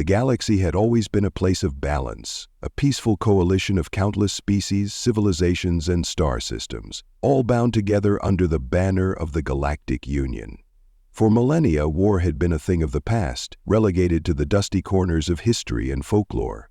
galaxy had always been a place of balance, a peaceful coalition of countless species, civilizations, and star systems, all bound together under the banner of the Galactic Union. For millennia, war had been a thing of the past, relegated to the dusty corners of history and folklore.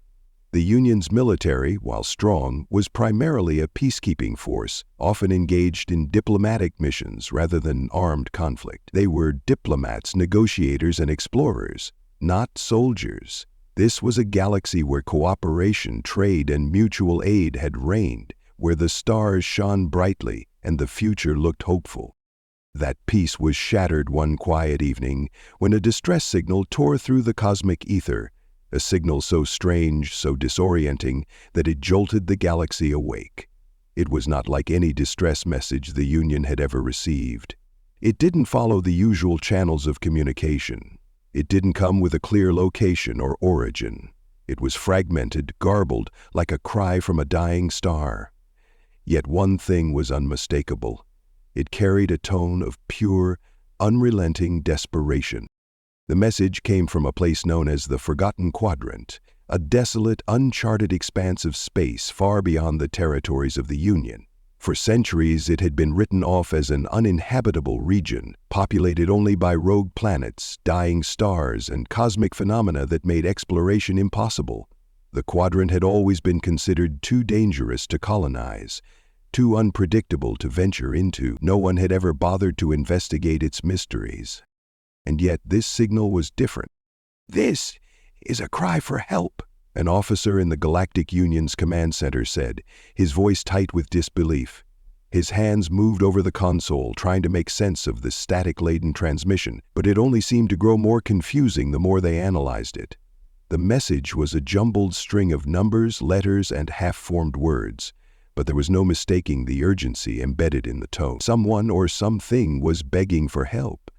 The Union's military, while strong, was primarily a peacekeeping force, often engaged in diplomatic missions rather than armed conflict. They were diplomats, negotiators, and explorers, not soldiers. This was a galaxy where cooperation, trade, and mutual aid had reigned, where the stars shone brightly and the future looked hopeful. That peace was shattered one quiet evening when a distress signal tore through the cosmic ether, a signal so strange, so disorienting, that it jolted the galaxy awake. It was not like any distress message the Union had ever received. It didn't follow the usual channels of communication. It didn't come with a clear location or origin. It was fragmented, garbled, like a cry from a dying star. Yet one thing was unmistakable. It carried a tone of pure, unrelenting desperation. The message came from a place known as the Forgotten Quadrant, a desolate, uncharted expanse of space far beyond the territories of the Union. For centuries, it had been written off as an uninhabitable region, populated only by rogue planets, dying stars, and cosmic phenomena that made exploration impossible. The quadrant had always been considered too dangerous to colonize, too unpredictable to venture into. No one had ever bothered to investigate its mysteries. And yet this signal was different. "This is a cry for help," an officer in the Galactic Union's command center said, his voice tight with disbelief. His hands moved over the console, trying to make sense of the static-laden transmission, but it only seemed to grow more confusing the more they analyzed it. The message was a jumbled string of numbers, letters, and half-formed words, but there was no mistaking the urgency embedded in the tone. Someone or something was begging for help.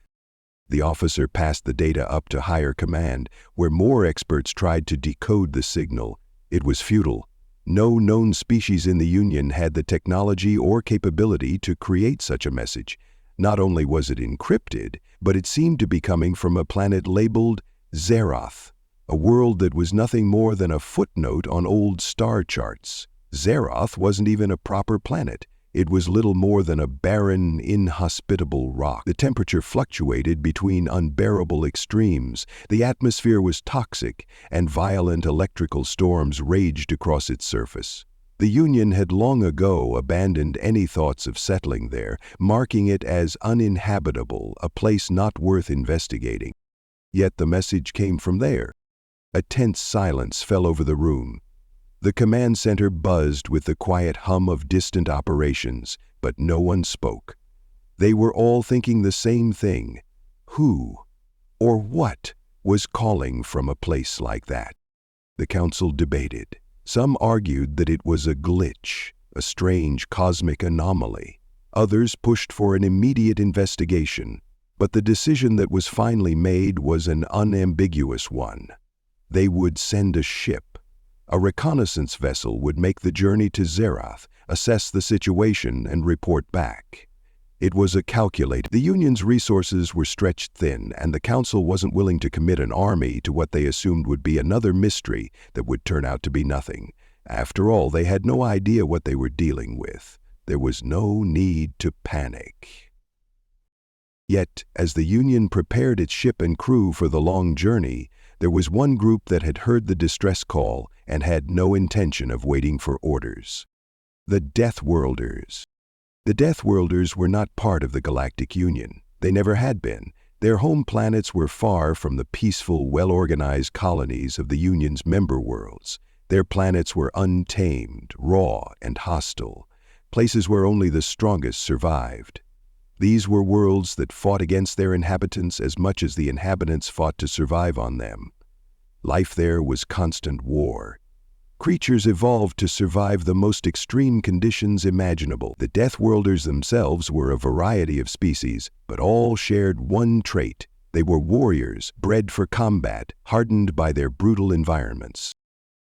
The officer passed the data up to higher command, where more experts tried to decode the signal. It was futile. No known species in the Union had the technology or capability to create such a message. Not only was it encrypted, but it seemed to be coming from a planet labeled Zeroth, a world that was nothing more than a footnote on old star charts. Zeroth wasn't even a proper planet. It was little more than a barren, inhospitable rock. The temperature fluctuated between unbearable extremes. The atmosphere was toxic, and violent electrical storms raged across its surface. The Union had long ago abandoned any thoughts of settling there, marking it as uninhabitable, a place not worth investigating. Yet the message came from there. A tense silence fell over the room. The command center buzzed with the quiet hum of distant operations, but no one spoke. They were all thinking the same thing. Who, or what, was calling from a place like that? The council debated. Some argued that it was a glitch, a strange cosmic anomaly. Others pushed for an immediate investigation, but the decision that was finally made was an unambiguous one. They would send a ship. A reconnaissance vessel would make the journey to Zeroth, assess the situation, and report back. It was a calculated. The Union's resources were stretched thin, and the Council wasn't willing to commit an army to what they assumed would be another mystery that would turn out to be nothing. After all, they had no idea what they were dealing with. There was no need to panic. Yet, as the Union prepared its ship and crew for the long journey, there was one group that had heard the distress call and had no intention of waiting for orders. The Deathworlders. The Deathworlders were not part of the Galactic Union. They never had been. Their home planets were far from the peaceful, well-organized colonies of the Union's member worlds. Their planets were untamed, raw, and hostile, places where only the strongest survived. These were worlds that fought against their inhabitants as much as the inhabitants fought to survive on them. Life there was constant war. Creatures evolved to survive the most extreme conditions imaginable. The Deathworlders themselves were a variety of species, but all shared one trait. They were warriors, bred for combat, hardened by their brutal environments.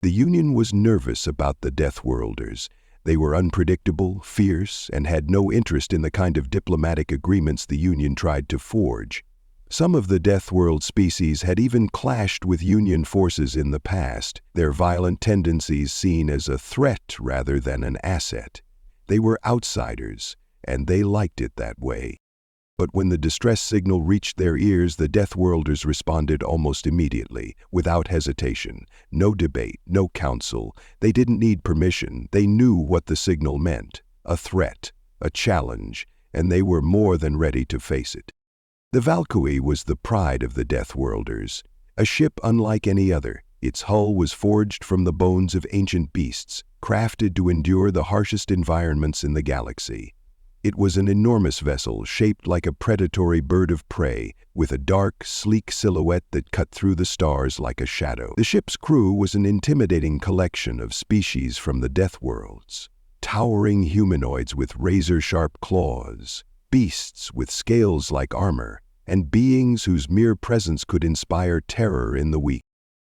The Union was nervous about the Deathworlders. They were unpredictable, fierce, and had no interest in the kind of diplomatic agreements the Union tried to forge. Some of the Deathworld species had even clashed with Union forces in the past, their violent tendencies seen as a threat rather than an asset. They were outsiders, and they liked it that way. But when the distress signal reached their ears, the Deathworlders responded almost immediately, without hesitation. No debate, no counsel. They didn't need permission. They knew what the signal meant. A threat, a challenge, and they were more than ready to face it. The Valkyrie was the pride of the Deathworlders, a ship unlike any other. Its hull was forged from the bones of ancient beasts, crafted to endure the harshest environments in the galaxy. It was an enormous vessel shaped like a predatory bird of prey, with a dark, sleek silhouette that cut through the stars like a shadow. The ship's crew was an intimidating collection of species from the Deathworlds. Towering humanoids with razor-sharp claws, beasts with scales like armor, and beings whose mere presence could inspire terror in the weak.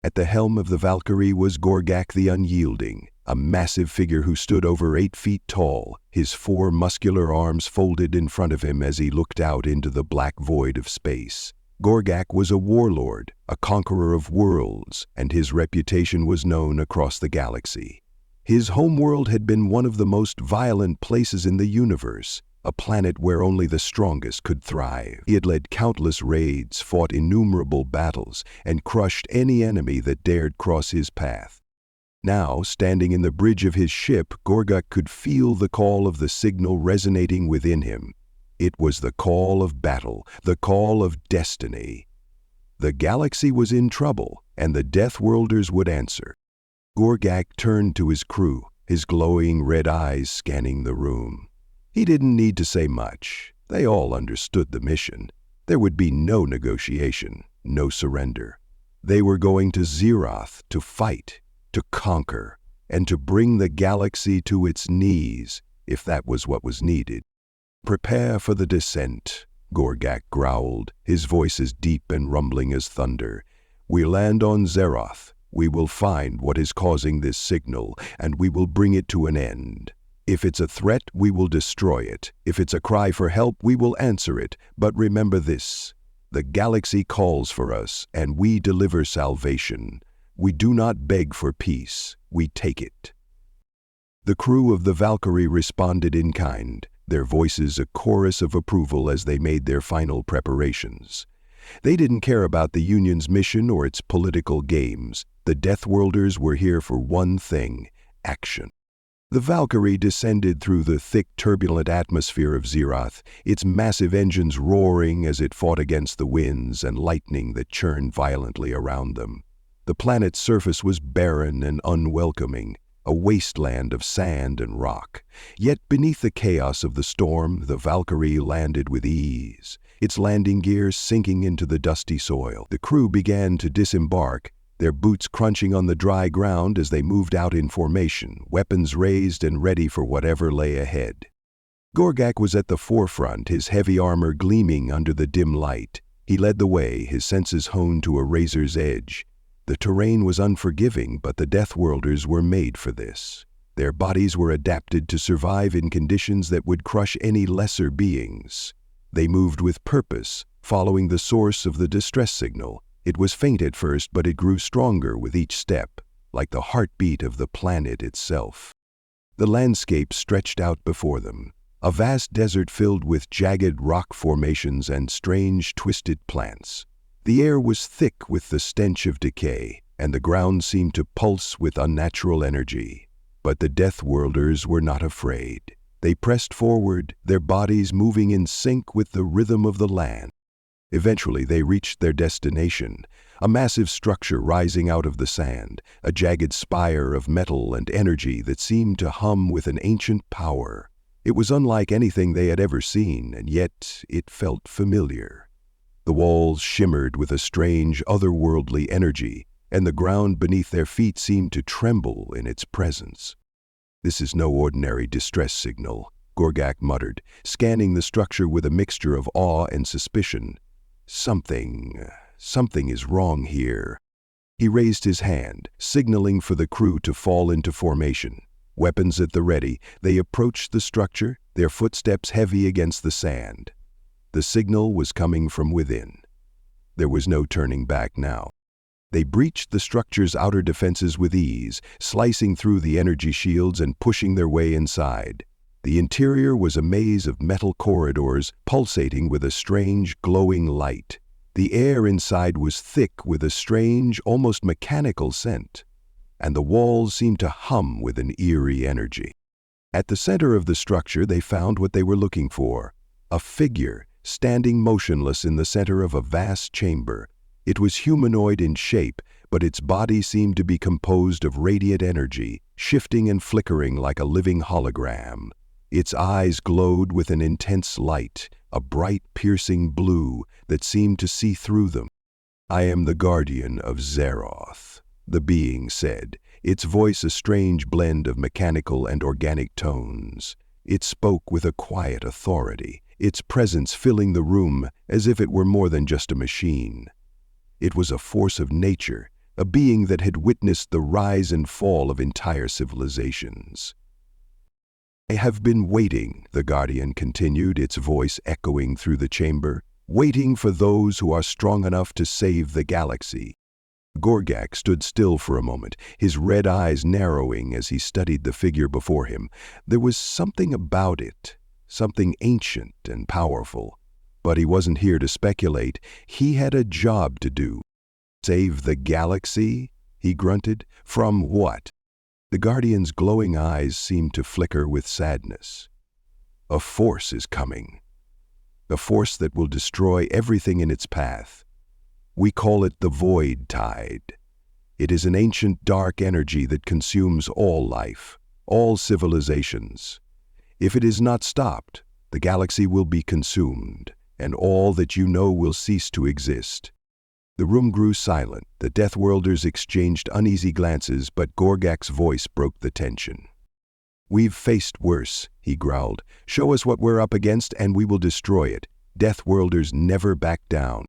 At the helm of the Valkyrie was Gorgak the Unyielding, a massive figure who stood over 8 feet tall, his 4 muscular arms folded in front of him as he looked out into the black void of space. Gorgak was a warlord, a conqueror of worlds, and his reputation was known across the galaxy. His homeworld had been one of the most violent places in the universe, a planet where only the strongest could thrive. He had led countless raids, fought innumerable battles, and crushed any enemy that dared cross his path. Now, standing in the bridge of his ship, Gorgak could feel the call of the signal resonating within him. It was the call of battle, the call of destiny. The galaxy was in trouble, and the Deathworlders would answer. Gorgak turned to his crew, his glowing red eyes scanning the room. He didn't need to say much. They all understood the mission. There would be no negotiation, no surrender. They were going to Zeroth to fight, to conquer, and to bring the galaxy to its knees, if that was what was needed. "Prepare for the descent," Gorgak growled, his voice as deep and rumbling as thunder. "We land on Zeroth. We will find what is causing this signal, and we will bring it to an end. If it's a threat, we will destroy it. If it's a cry for help, we will answer it. But remember this: the galaxy calls for us, and we deliver salvation. We do not beg for peace, we take it." The crew of the Valkyrie responded in kind, their voices a chorus of approval as they made their final preparations. They didn't care about the Union's mission or its political games. The Deathworlders were here for one thing: action. The Valkyrie descended through the thick, turbulent atmosphere of Zeroth, its massive engines roaring as it fought against the winds and lightning that churned violently around them. The planet's surface was barren and unwelcoming, a wasteland of sand and rock. Yet beneath the chaos of the storm, the Valkyrie landed with ease, its landing gear sinking into the dusty soil. The crew began to disembark, their boots crunching on the dry ground as they moved out in formation, weapons raised and ready for whatever lay ahead. Gorgak was at the forefront, his heavy armor gleaming under the dim light. He led the way, his senses honed to a razor's edge. The terrain was unforgiving, but the Deathworlders were made for this. Their bodies were adapted to survive in conditions that would crush any lesser beings. They moved with purpose, following the source of the distress signal. It was faint at first, but it grew stronger with each step, like the heartbeat of the planet itself. The landscape stretched out before them, a vast desert filled with jagged rock formations and strange, twisted plants. The air was thick with the stench of decay, and the ground seemed to pulse with unnatural energy. But the Deathworlders were not afraid. They pressed forward, their bodies moving in sync with the rhythm of the land. Eventually they reached their destination, a massive structure rising out of the sand, a jagged spire of metal and energy that seemed to hum with an ancient power. It was unlike anything they had ever seen, and yet it felt familiar. The walls shimmered with a strange, otherworldly energy, and the ground beneath their feet seemed to tremble in its presence. "This is no ordinary distress signal," Gorgak muttered, scanning the structure with a mixture of awe and suspicion. Something is wrong here." He raised his hand, signaling for the crew to fall into formation. Weapons at the ready, they approached the structure, their footsteps heavy against the sand. The signal was coming from within. There was no turning back now. They breached the structure's outer defenses with ease, slicing through the energy shields and pushing their way inside. The interior was a maze of metal corridors pulsating with a strange, glowing light. The air inside was thick with a strange, almost mechanical scent, and the walls seemed to hum with an eerie energy. At the center of the structure, they found what they were looking for: a figure standing motionless in the center of a vast chamber. It was humanoid in shape, but its body seemed to be composed of radiant energy, shifting and flickering like a living hologram. Its eyes glowed with an intense light, a bright, piercing blue that seemed to see through them. "I am the guardian of Zeroth," the being said, its voice a strange blend of mechanical and organic tones. It spoke with a quiet authority, its presence filling the room as if it were more than just a machine. It was a force of nature, a being that had witnessed the rise and fall of entire civilizations. "I have been waiting," the Guardian continued, its voice echoing through the chamber, "waiting for those who are strong enough to save the galaxy." Gorgak stood still for a moment, his red eyes narrowing as he studied the figure before him. There was something about it, something ancient and powerful. But he wasn't here to speculate. He had a job to do. "Save the galaxy?" he grunted. "From what?" The Guardian's glowing eyes seemed to flicker with sadness. "A force is coming. A force that will destroy everything in its path. We call it the Void Tide. It is an ancient dark energy that consumes all life, all civilizations. If it is not stopped, the galaxy will be consumed, and all that you know will cease to exist." The room grew silent. The Deathworlders exchanged uneasy glances, but Gorgak's voice broke the tension. "We've faced worse," he growled. "Show us what we're up against, and we will destroy it. Deathworlders never back down."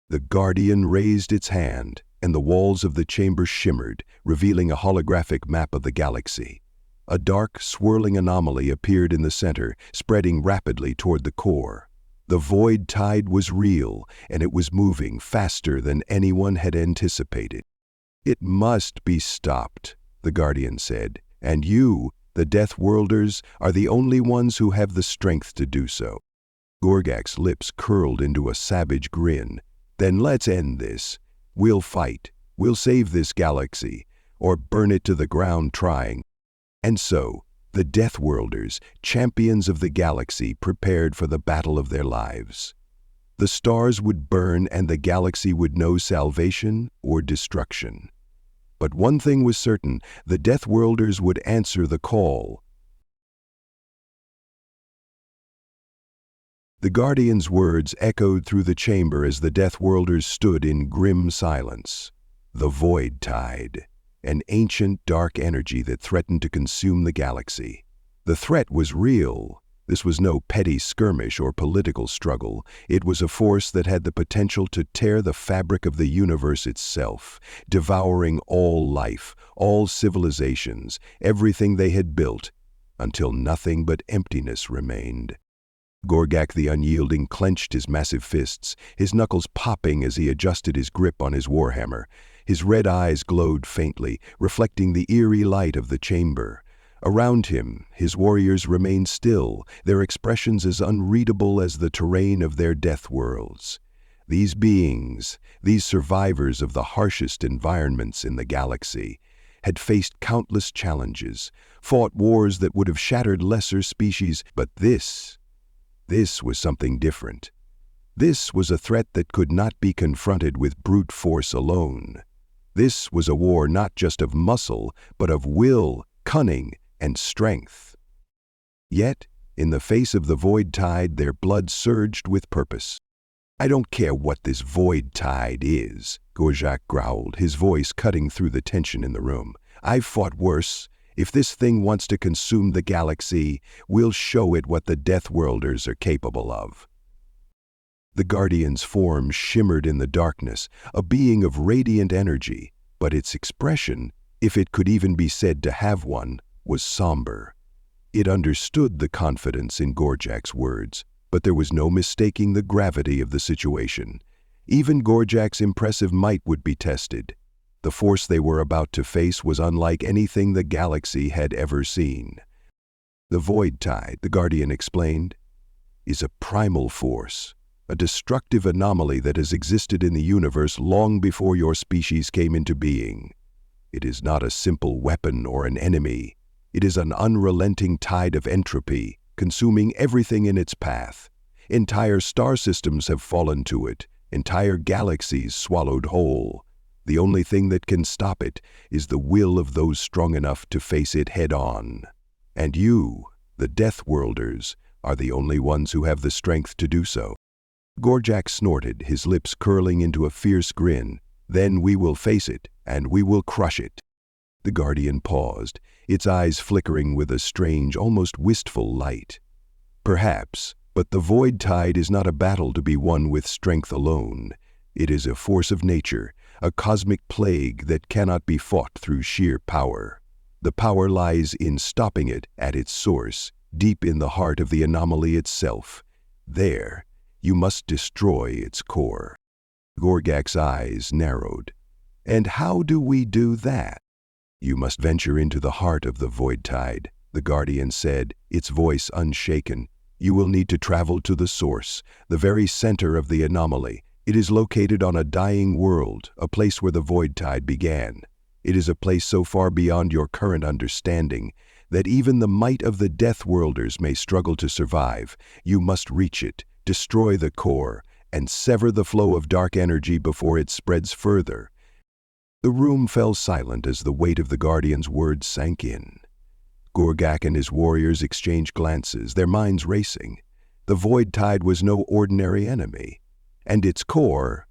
The Guardian raised its hand, and the walls of the chamber shimmered, revealing a holographic map of the galaxy. A dark, swirling anomaly appeared in the center, spreading rapidly toward the core. The Void Tide was real, and it was moving faster than anyone had anticipated. "It must be stopped," the Guardian said, "and you, the Deathworlders, are the only ones who have the strength to do so." Gorgak's lips curled into a savage grin. "Then let's end this. We'll fight. We'll save this galaxy, or burn it to the ground trying." And so, the Deathworlders, champions of the galaxy, prepared for the battle of their lives. The stars would burn and the galaxy would know salvation or destruction. But one thing was certain: the Deathworlders would answer the call. The Guardian's words echoed through the chamber as the Deathworlders stood in grim silence. The Void Tide. An ancient dark energy that threatened to consume the galaxy. The threat was real. This was no petty skirmish or political struggle. It was a force that had the potential to tear the fabric of the universe itself, devouring all life, all civilizations, everything they had built, until nothing but emptiness remained. Gorgak the Unyielding clenched his massive fists, his knuckles popping as he adjusted his grip on his warhammer. His red eyes glowed faintly, reflecting the eerie light of the chamber. Around him, his warriors remained still, their expressions as unreadable as the terrain of their death worlds. These beings, these survivors of the harshest environments in the galaxy, had faced countless challenges, fought wars that would have shattered lesser species, but this was something different. This was a threat that could not be confronted with brute force alone. This was a war not just of muscle, but of will, cunning, and strength. Yet, in the face of the Void Tide, their blood surged with purpose. "I don't care what this Void Tide is," Gorgak growled, his voice cutting through the tension in the room. "I've fought worse. If this thing wants to consume the galaxy, we'll show it what the Deathworlders are capable of." The Guardian's form shimmered in the darkness, a being of radiant energy, but its expression, if it could even be said to have one, was somber. It understood the confidence in Gorjak's words, but there was no mistaking the gravity of the situation. Even Gorjak's impressive might would be tested. The force they were about to face was unlike anything the galaxy had ever seen. The void tide, the Guardian explained, is a primal force, a destructive anomaly that has existed in the universe long before your species came into being. It is not a simple weapon or an enemy. It is an unrelenting tide of entropy, consuming everything in its path. Entire star systems have fallen to it, entire galaxies swallowed whole. The only thing that can stop it is the will of those strong enough to face it head-on. And you, the Deathworlders, are the only ones who have the strength to do so. Gorjak snorted, his lips curling into a fierce grin. Then we will face it, and we will crush it. The Guardian paused, its eyes flickering with a strange, almost wistful light. Perhaps, but the void tide is not a battle to be won with strength alone. It is a force of nature, a cosmic plague that cannot be fought through sheer power. The power lies in stopping it at its source, deep in the heart of the anomaly itself. There, you must destroy its core. Gorjak's eyes narrowed. And how do we do that? You must venture into the heart of the void tide, the Guardian said, its voice unshaken. You will need to travel to the source, the very center of the anomaly. It is located on a dying world, a place where the void tide began. It is a place so far beyond your current understanding that even the might of the Deathworlders may struggle to survive. You must reach it, destroy the core, and sever the flow of dark energy before it spreads further. The room fell silent as the weight of the Guardian's words sank in. Gorjak and his warriors exchanged glances, their minds racing. The void tide was no ordinary enemy, and its core,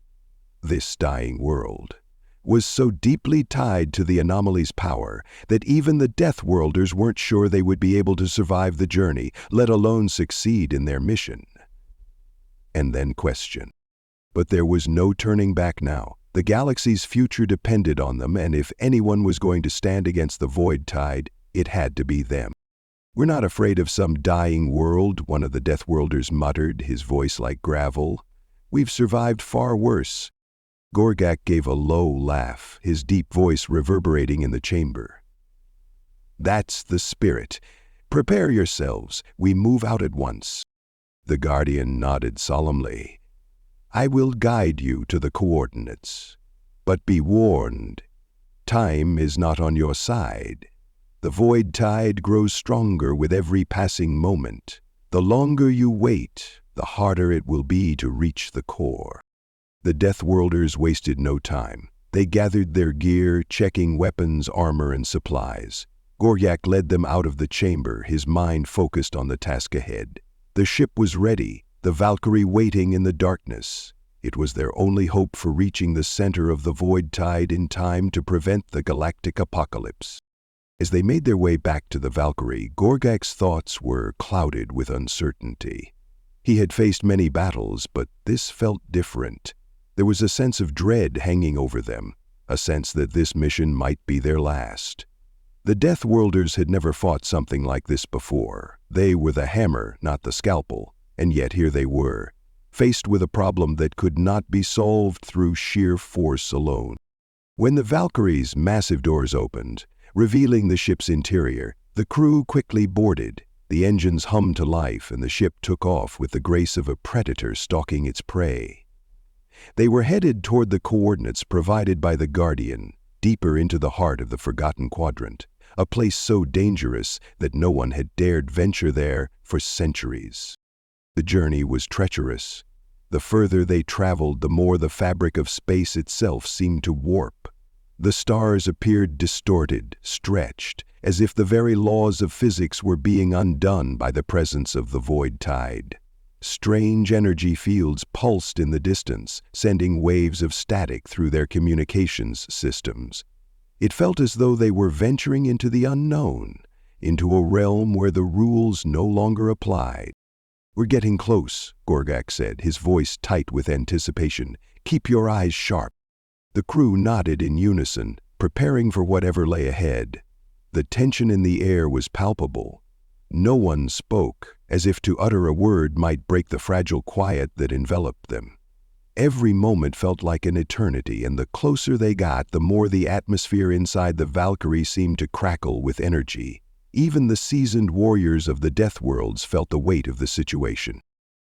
this dying world, was so deeply tied to the anomaly's power that even the Deathworlders weren't sure they would be able to survive the journey, let alone succeed in their mission. And then question. But there was no turning back now. The galaxy's future depended on them, and if anyone was going to stand against the void tide, it had to be them. We're not afraid of some dying world, one of the Deathworlders muttered, his voice like gravel. We've survived far worse. Gorjak gave a low laugh, his deep voice reverberating in the chamber. That's the spirit. Prepare yourselves. We move out at once. The Guardian nodded solemnly. I will guide you to the coordinates. But be warned, time is not on your side. The void tide grows stronger with every passing moment. The longer you wait, the harder it will be to reach the core. The Deathworlders wasted no time. They gathered their gear, checking weapons, armor, and supplies. Gorjak led them out of the chamber, his mind focused on the task ahead. The ship was ready, the Valkyrie waiting in the darkness. It was their only hope for reaching the center of the void tide in time to prevent the galactic apocalypse. As they made their way back to the Valkyrie, Gorjak's thoughts were clouded with uncertainty. He had faced many battles, but this felt different. There was a sense of dread hanging over them, a sense that this mission might be their last. The Deathworlders had never fought something like this before. They were the hammer, not the scalpel, and yet here they were, faced with a problem that could not be solved through sheer force alone. When the Valkyrie's massive doors opened, revealing the ship's interior, the crew quickly boarded. The engines hummed to life, and the ship took off with the grace of a predator stalking its prey. They were headed toward the coordinates provided by the Guardian, deeper into the heart of the Forgotten Quadrant, a place so dangerous that no one had dared venture there for centuries. The journey was treacherous. The further they traveled, the more the fabric of space itself seemed to warp. The stars appeared distorted, stretched, as if the very laws of physics were being undone by the presence of the void tide. Strange energy fields pulsed in the distance, sending waves of static through their communications systems. It felt as though they were venturing into the unknown, into a realm where the rules no longer applied. We're getting close, Gorjak said, his voice tight with anticipation. Keep your eyes sharp. The crew nodded in unison, preparing for whatever lay ahead. The tension in the air was palpable. No one spoke, as if to utter a word might break the fragile quiet that enveloped them. Every moment felt like an eternity, and the closer they got, the more the atmosphere inside the Valkyrie seemed to crackle with energy. Even the seasoned warriors of the Deathworlds felt the weight of the situation.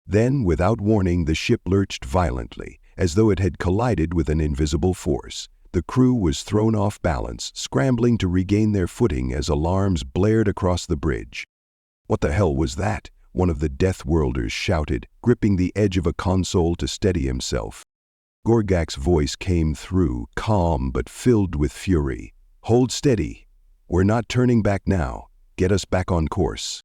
Then, without warning, the ship lurched violently, as though it had collided with an invisible force. The crew was thrown off balance, scrambling to regain their footing as alarms blared across the bridge. "What the hell was that?" one of the Deathworlders shouted, gripping the edge of a console to steady himself. Gorgak's voice came through, calm but filled with fury. "Hold steady. We're not turning back now. Get us back on course."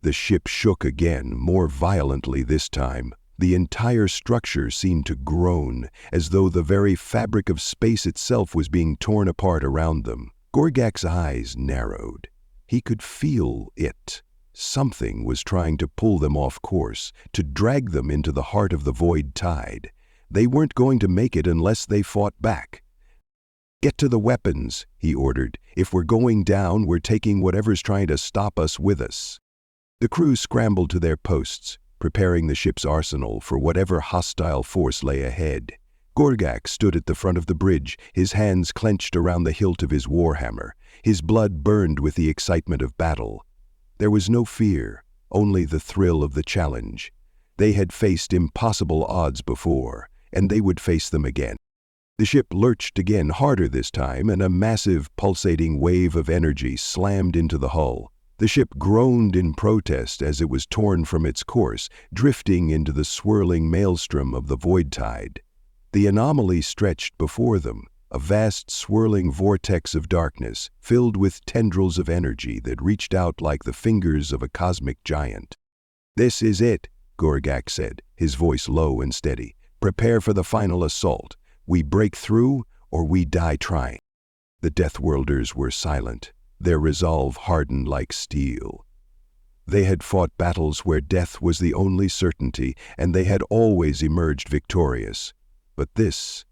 The ship shook again, more violently this time. The entire structure seemed to groan, as though the very fabric of space itself was being torn apart around them. Gorgak's eyes narrowed. He could feel it. Something was trying to pull them off course, to drag them into the heart of the void tide. They weren't going to make it unless they fought back. "Get to the weapons," he ordered. "If we're going down, we're taking whatever's trying to stop us with us." The crew scrambled to their posts, preparing the ship's arsenal for whatever hostile force lay ahead. Gorgak stood at the front of the bridge, his hands clenched around the hilt of his warhammer. His blood burned with the excitement of battle. There was no fear, only the thrill of the challenge. They had faced impossible odds before, and they would face them again. The ship lurched again, harder this time, and a massive, pulsating wave of energy slammed into the hull. The ship groaned in protest as it was torn from its course, drifting into the swirling maelstrom of the void tide. The anomaly stretched before them, a vast swirling vortex of darkness, filled with tendrils of energy that reached out like the fingers of a cosmic giant. "This is it," Gorgak said, his voice low and steady. "Prepare for the final assault. We break through, or we die trying." The Deathworlders were silent, their resolve hardened like steel. They had fought battles where death was the only certainty, and they had always emerged victorious. But this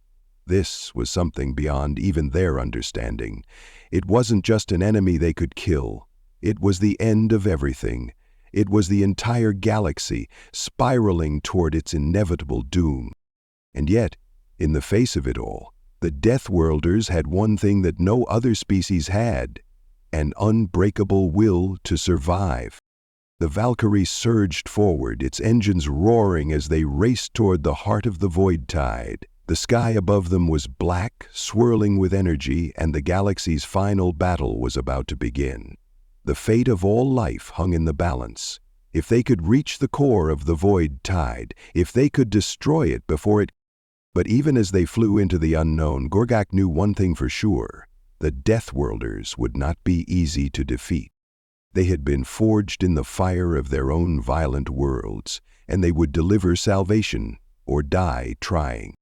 was something beyond even their understanding. It wasn't just an enemy they could kill. It was the end of everything. It was the entire galaxy, spiraling toward its inevitable doom. And yet, in the face of it all, the Deathworlders had one thing that no other species had: an unbreakable will to survive. The Valkyrie surged forward, its engines roaring as they raced toward the heart of the void tide. The sky above them was black, swirling with energy, and the galaxy's final battle was about to begin. The fate of all life hung in the balance. If they could reach the core of the void tide, if they could destroy it before it... But even as they flew into the unknown, Gorgak knew one thing for sure: the Deathworlders would not be easy to defeat. They had been forged in the fire of their own violent worlds, and they would deliver salvation or die trying.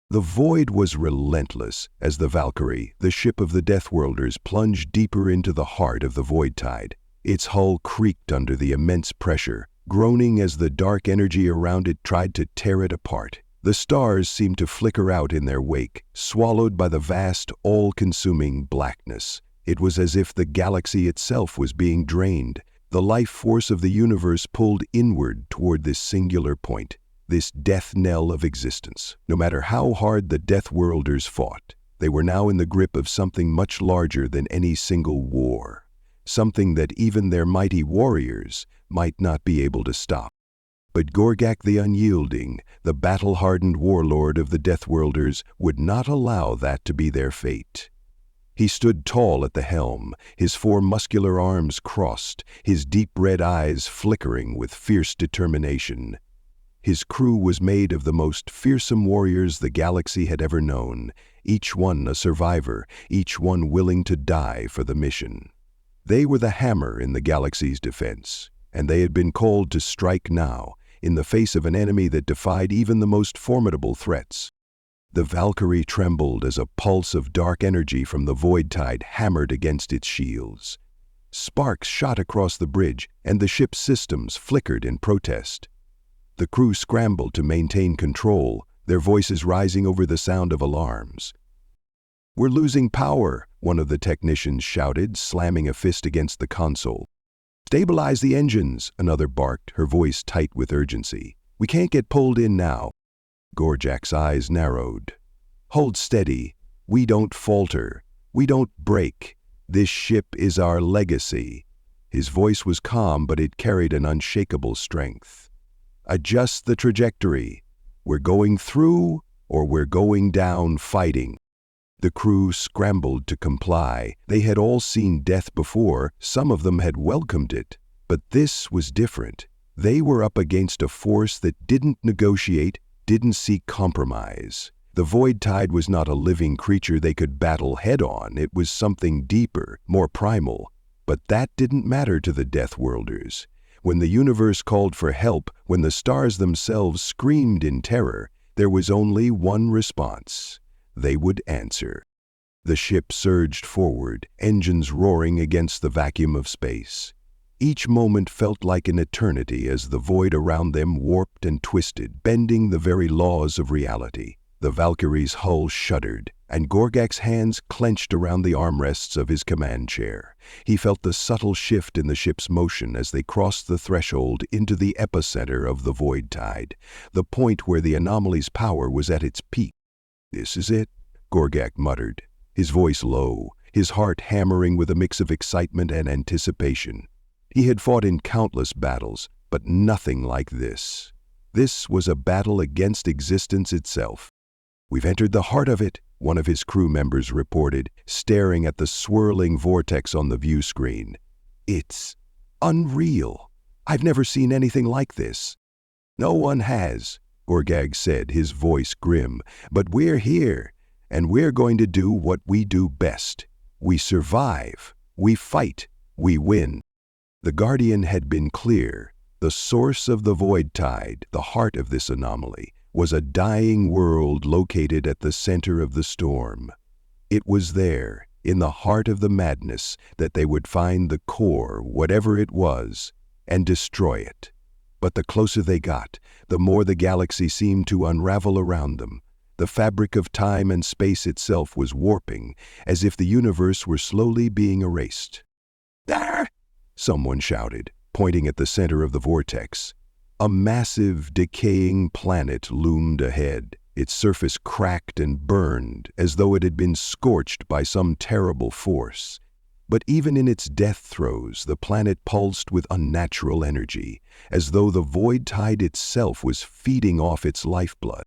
The void was relentless as the Valkyrie, the ship of the Deathworlders, plunged deeper into the heart of the void tide. Its hull creaked under the immense pressure, groaning as the dark energy around it tried to tear it apart. The stars seemed to flicker out in their wake, swallowed by the vast, all-consuming blackness. It was as if the galaxy itself was being drained. The life force of the universe pulled inward toward this singular point, this death knell of existence. No matter how hard the Deathworlders fought, they were now in the grip of something much larger than any single war, something that even their mighty warriors might not be able to stop. But Gorgak the Unyielding, the battle-hardened warlord of the Deathworlders, would not allow that to be their fate. He stood tall at the helm, his four muscular arms crossed, his deep red eyes flickering with fierce determination. His crew was made of the most fearsome warriors the galaxy had ever known, each one a survivor, each one willing to die for the mission. They were the hammer in the galaxy's defense, and they had been called to strike now, in the face of an enemy that defied even the most formidable threats. The Valkyrie trembled as a pulse of dark energy from the void tide hammered against its shields. Sparks shot across the bridge, and the ship's systems flickered in protest. The crew scrambled to maintain control, their voices rising over the sound of alarms. "We're losing power," one of the technicians shouted, slamming a fist against the console. Stabilize the engines, another barked, her voice tight with urgency. We can't get pulled in now. Gorjak's eyes narrowed. Hold steady. We don't falter. We don't break. This ship is our legacy. His voice was calm, but it carried an unshakable strength. Adjust the trajectory. We're going through, or we're going down fighting. The crew scrambled to comply. They had all seen death before, some of them had welcomed it. But this was different. They were up against a force that didn't negotiate, didn't seek compromise. The Void Tide was not a living creature they could battle head-on. It was something deeper, more primal. But that didn't matter to the Deathworlders. When the universe called for help, when the stars themselves screamed in terror, there was only one response. They would answer. The ship surged forward, engines roaring against the vacuum of space. Each moment felt like an eternity as the void around them warped and twisted, bending the very laws of reality. The Valkyrie's hull shuddered, and Gorgak's hands clenched around the armrests of his command chair. He felt the subtle shift in the ship's motion as they crossed the threshold into the epicenter of the Void Tide, the point where the anomaly's power was at its peak. "This is it," Gorgak muttered, his voice low, his heart hammering with a mix of excitement and anticipation. He had fought in countless battles, but nothing like this. This was a battle against existence itself. "We've entered the heart of it," one of his crew members reported, staring at the swirling vortex on the view screen. "It's unreal. I've never seen anything like this." "No one has," Gorgak said, his voice grim. "But we're here, and we're going to do what we do best. We survive. We fight. We win." The Guardian had been clear. The source of the Void Tide, the heart of this anomaly, was a dying world located at the center of the storm. It was there, in the heart of the madness, that they would find the core, whatever it was, and destroy it. But the closer they got, the more the galaxy seemed to unravel around them. The fabric of time and space itself was warping, as if the universe were slowly being erased. "There!" someone shouted, pointing at the center of the vortex. A massive, decaying planet loomed ahead, its surface cracked and burned as though it had been scorched by some terrible force. But even in its death throes, the planet pulsed with unnatural energy, as though the Void Tide itself was feeding off its lifeblood.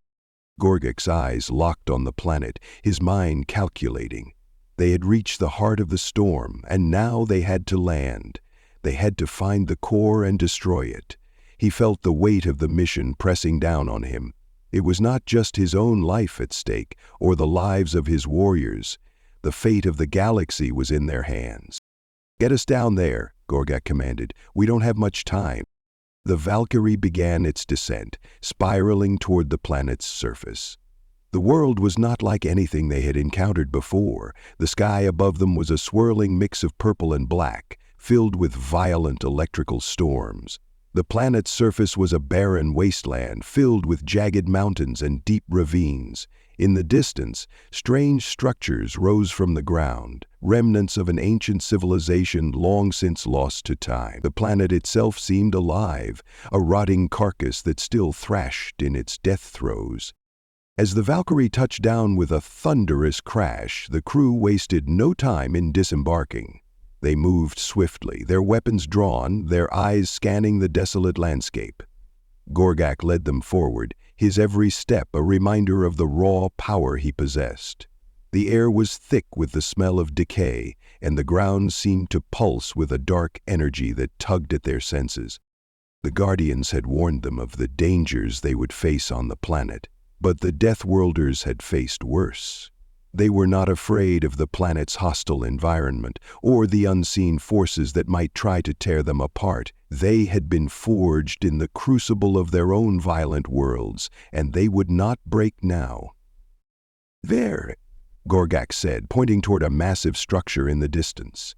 Gorgak's eyes locked on the planet, his mind calculating. They had reached the heart of the storm, and now they had to land. They had to find the core and destroy it. He felt the weight of the mission pressing down on him. It was not just his own life at stake, or the lives of his warriors. The fate of the galaxy was in their hands. "Get us down there," Gorgak commanded. "We don't have much time." The Valkyrie began its descent, spiraling toward the planet's surface. The world was not like anything they had encountered before. The sky above them was a swirling mix of purple and black, filled with violent electrical storms. The planet's surface was a barren wasteland filled with jagged mountains and deep ravines. In the distance, strange structures rose from the ground, remnants of an ancient civilization long since lost to time. The planet itself seemed alive, a rotting carcass that still thrashed in its death throes. As the Valkyrie touched down with a thunderous crash, the crew wasted no time in disembarking. They moved swiftly, their weapons drawn, their eyes scanning the desolate landscape. Gorgak led them forward, his every step a reminder of the raw power he possessed. The air was thick with the smell of decay, and the ground seemed to pulse with a dark energy that tugged at their senses. The Guardians had warned them of the dangers they would face on the planet, but the Deathworlders had faced worse. They were not afraid of the planet's hostile environment or the unseen forces that might try to tear them apart. They had been forged in the crucible of their own violent worlds, and they would not break now. "There," Gorgak said, pointing toward a massive structure in the distance.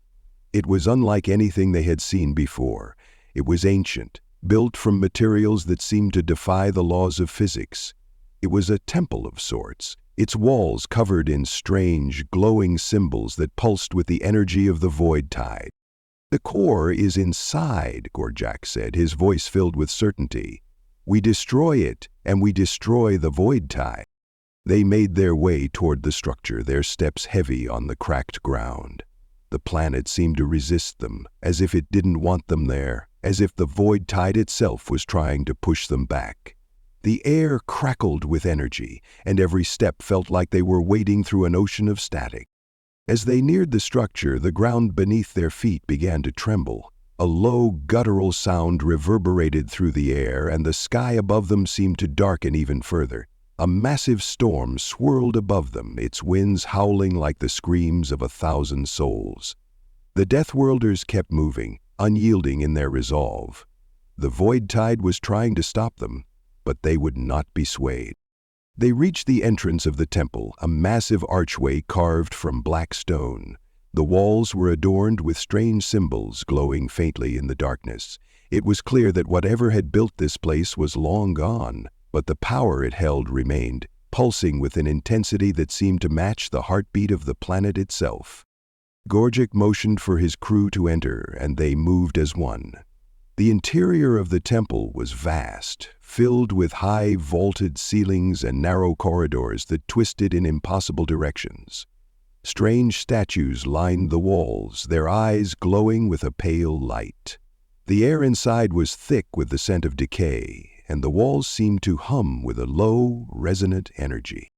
It was unlike anything they had seen before. It was ancient, built from materials that seemed to defy the laws of physics. It was a temple of sorts, its walls covered in strange, glowing symbols that pulsed with the energy of the Void Tide. "The core is inside," Gorjak said, his voice filled with certainty. "We destroy it, and we destroy the void tide." They made their way toward the structure, their steps heavy on the cracked ground. The planet seemed to resist them, as if it didn't want them there, as if the void tide itself was trying to push them back. The air crackled with energy, and every step felt like they were wading through an ocean of static. As they neared the structure, the ground beneath their feet began to tremble. A low, guttural sound reverberated through the air, and the sky above them seemed to darken even further. A massive storm swirled above them, its winds howling like the screams of 1,000 souls. The Deathworlders kept moving, unyielding in their resolve. The void tide was trying to stop them, but they would not be swayed. They reached the entrance of the temple, a massive archway carved from black stone. The walls were adorned with strange symbols glowing faintly in the darkness. It was clear that whatever had built this place was long gone, but the power it held remained, pulsing with an intensity that seemed to match the heartbeat of the planet itself. Gorjak motioned for his crew to enter, and they moved as one. The interior of the temple was vast, filled with high vaulted ceilings and narrow corridors that twisted in impossible directions. Strange statues lined the walls, their eyes glowing with a pale light. The air inside was thick with the scent of decay, and the walls seemed to hum with a low, resonant energy.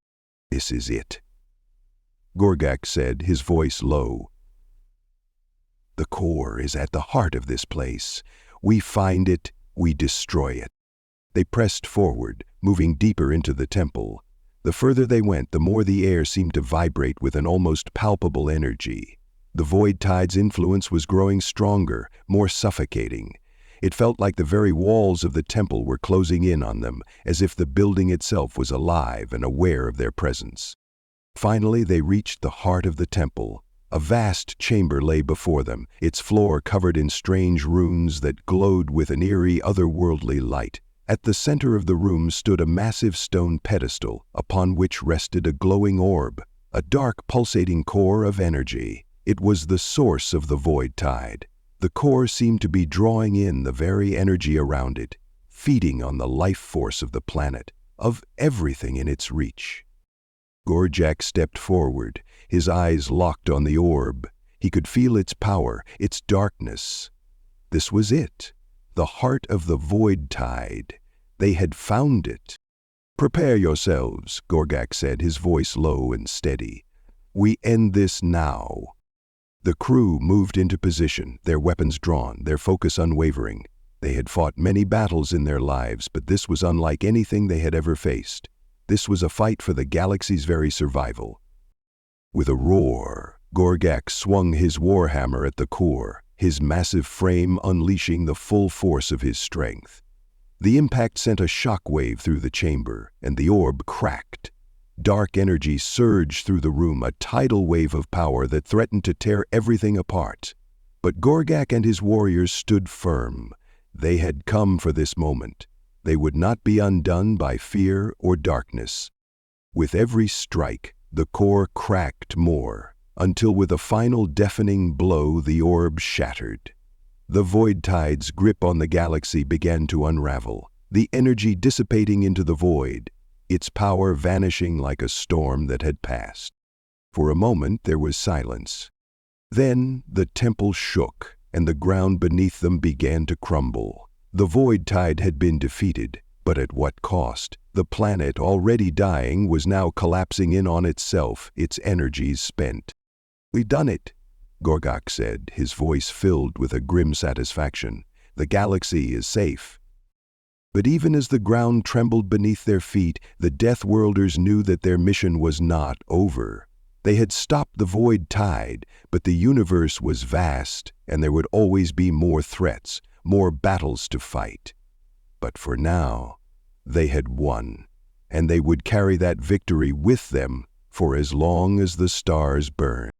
"This is it," Gorjak said, his voice low. "The core is at the heart of this place. We find it, we destroy it." They pressed forward, moving deeper into the temple. The further they went, the more the air seemed to vibrate with an almost palpable energy. The void tide's influence was growing stronger, more suffocating. It felt like the very walls of the temple were closing in on them, as if the building itself was alive and aware of their presence. Finally, they reached the heart of the temple. A vast chamber lay before them, its floor covered in strange runes that glowed with an eerie, otherworldly light. At the center of the room stood a massive stone pedestal, upon which rested a glowing orb, a dark, pulsating core of energy. It was the source of the void tide. The core seemed to be drawing in the very energy around it, feeding on the life force of the planet, of everything in its reach. Gorjak stepped forward, his eyes locked on the orb. He could feel its power, its darkness. This was it, the heart of the void tide. They had found it. "Prepare yourselves," Gorjak said, his voice low and steady. "We end this now." The crew moved into position, their weapons drawn, their focus unwavering. They had fought many battles in their lives, but this was unlike anything they had ever faced. This was a fight for the galaxy's very survival. With a roar, Gorjak swung his warhammer at the core, his massive frame unleashing the full force of his strength. The impact sent a shockwave through the chamber, and the orb cracked. Dark energy surged through the room, a tidal wave of power that threatened to tear everything apart. But Gorjak and his warriors stood firm. They had come for this moment. They would not be undone by fear or darkness. With every strike, the core cracked more, until with a final deafening blow the orb shattered. The void tide's grip on the galaxy began to unravel, the energy dissipating into the void, its power vanishing like a storm that had passed. For a moment there was silence. Then the temple shook, and the ground beneath them began to crumble. The void tide had been defeated, but at what cost? The planet, already dying, was now collapsing in on itself, its energies spent. "We've done it," Gorjak said, his voice filled with a grim satisfaction. "The galaxy is safe." But even as the ground trembled beneath their feet, the Deathworlders knew that their mission was not over. They had stopped the void tide, but the universe was vast, and there would always be more threats, more battles to fight. But for now, they had won, and they would carry that victory with them for as long as the stars burned.